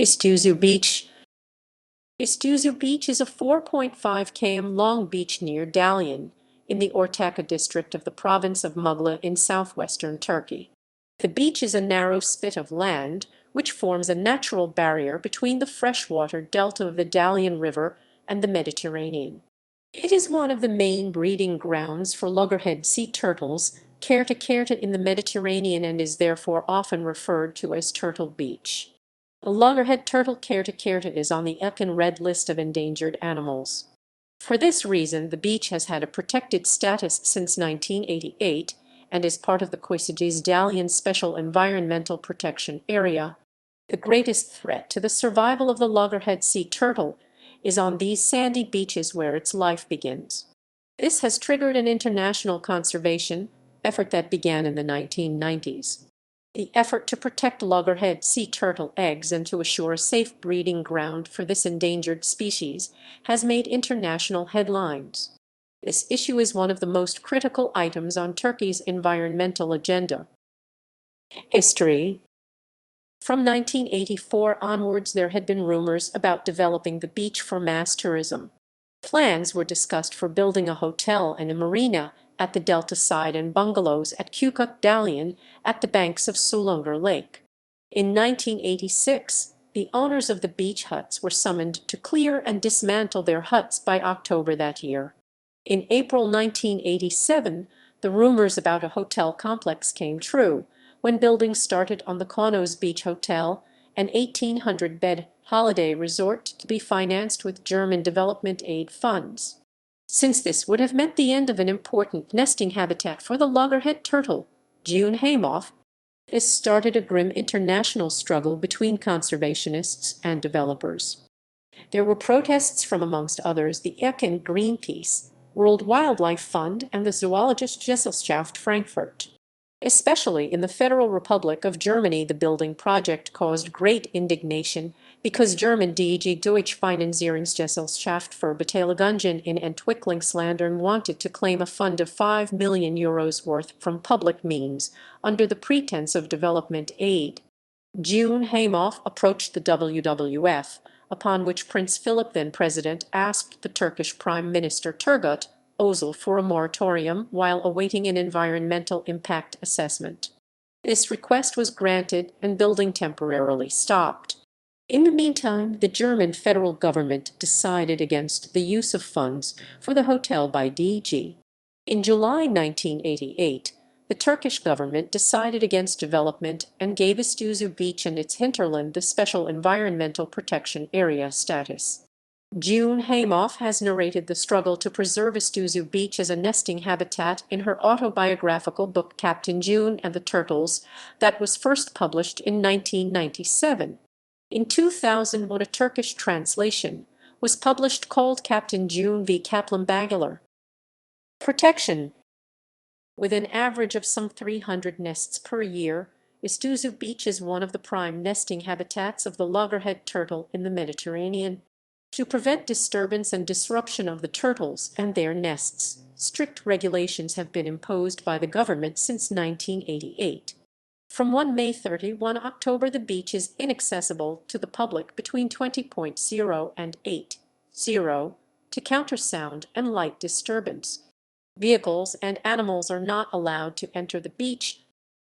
İztuzu Beach. İztuzu Beach is a 4.5 km long beach near Dalyan, in the Ortaca district of the province of Muğla in southwestern Turkey. The beach is a narrow spit of land which forms a natural barrier between the freshwater delta of the Dalyan River and the Mediterranean. It is one of the main breeding grounds for loggerhead sea turtles, Caretta in the Mediterranean, and is therefore often referred to as Turtle Beach. The loggerhead turtle Caretta is on the IUCN Red list of endangered animals. For this reason, the beach has had a protected status since 1988 and is part of the Köyceğiz-Dalyan Special Environmental Protection Area. The greatest threat to the survival of the loggerhead sea turtle is on these sandy beaches where its life begins. This has triggered an international conservation effort that began in the 1990s. The effort to protect loggerhead sea turtle eggs and to assure a safe breeding ground for this endangered species has made international headlines. This issue is one of the most critical items on Turkey's environmental agenda. History. From 1984 onwards, there had been rumors about developing the beach for mass tourism. Plans were discussed for building a hotel and a marina at the delta side and bungalows at Köyceğiz-Dalyan at the banks of Sulungar Lake. In 1986, the owners of the beach huts were summoned to clear and dismantle their huts by October that year. In April 1987, the rumors about a hotel complex came true when building started on the Kaunos Beach Hotel, an 1,800-bed holiday resort to be financed with German development aid funds. Since this would have meant the end of an important nesting habitat for the loggerhead turtle, June Haymoff, this started a grim international struggle between conservationists and developers. There were protests from, amongst others, the IUCN Greenpeace, World Wildlife Fund, and the Zoologische Gesellschaft Frankfurt. Especially in the Federal Republic of Germany, the building project caused great indignation because German DG Deutsche Finanzierungsgesellschaft für Beteiligungen in Entwicklungsländern wanted to claim a fund of €5 million worth from public means under the pretense of development aid. June Haymoff approached the WWF, upon which Prince Philip, then president, asked the Turkish Prime Minister Turgut Özal for a moratorium while awaiting an environmental impact assessment. This request was granted and building temporarily stopped. In the meantime, the German federal government decided against the use of funds for the hotel by DG. In July 1988, the Turkish government decided against development and gave İztuzu Beach and its hinterland the Special Environmental Protection Area status. June Haymoff has narrated the struggle to preserve İztuzu Beach as a nesting habitat in her autobiographical book Captain June and the Turtles that was first published in 1997. In 2001, a Turkish translation was published called Captain June v. Kaplumbağalar. Protection. With an average of some 300 nests per year, İztuzu Beach is one of the prime nesting habitats of the loggerhead turtle in the Mediterranean. To prevent disturbance and disruption of the turtles and their nests, strict regulations have been imposed by the government since 1988. From 1 May 31 October, the beach is inaccessible to the public between 20.0 and 8.0 to counter sound and light disturbance. Vehicles and animals are not allowed to enter the beach.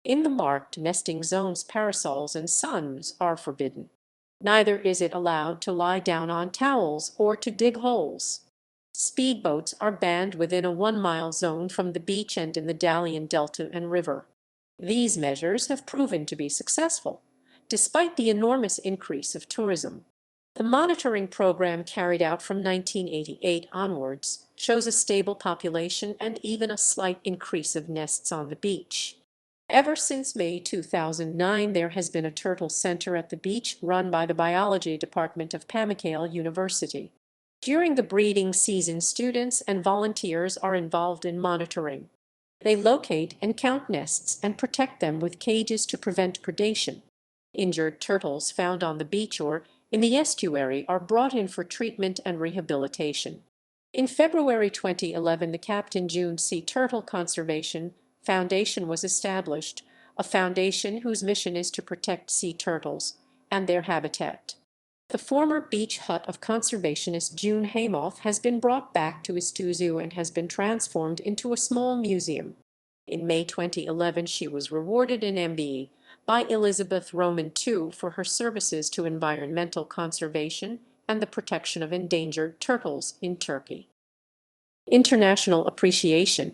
In the marked nesting zones, parasols and suns are forbidden. Neither is it allowed to lie down on towels or to dig holes. Speedboats are banned within a 1-mile zone from the beach and in the Dalyan Delta and River. These measures have proven to be successful, despite the enormous increase of tourism. The monitoring program carried out from 1988 onwards shows a stable population and even a slight increase of nests on the beach. Ever since May 2009, there has been a turtle center at the beach run by the biology department of Pamukkale University. During the breeding season, students and volunteers are involved in monitoring. They locate and count nests and protect them with cages to prevent predation. Injured turtles found on the beach or in the estuary are brought in for treatment and rehabilitation. In February 2011, the Captain June Sea Turtle Conservation Foundation was established, a foundation whose mission is to protect sea turtles and their habitat. The former beach hut of conservationist June Haymoth has been brought back to İztuzu and has been transformed into a small museum. In May 2011, she was rewarded an MBE by Elizabeth Roman II for her services to environmental conservation and the protection of endangered turtles in Turkey. International appreciation.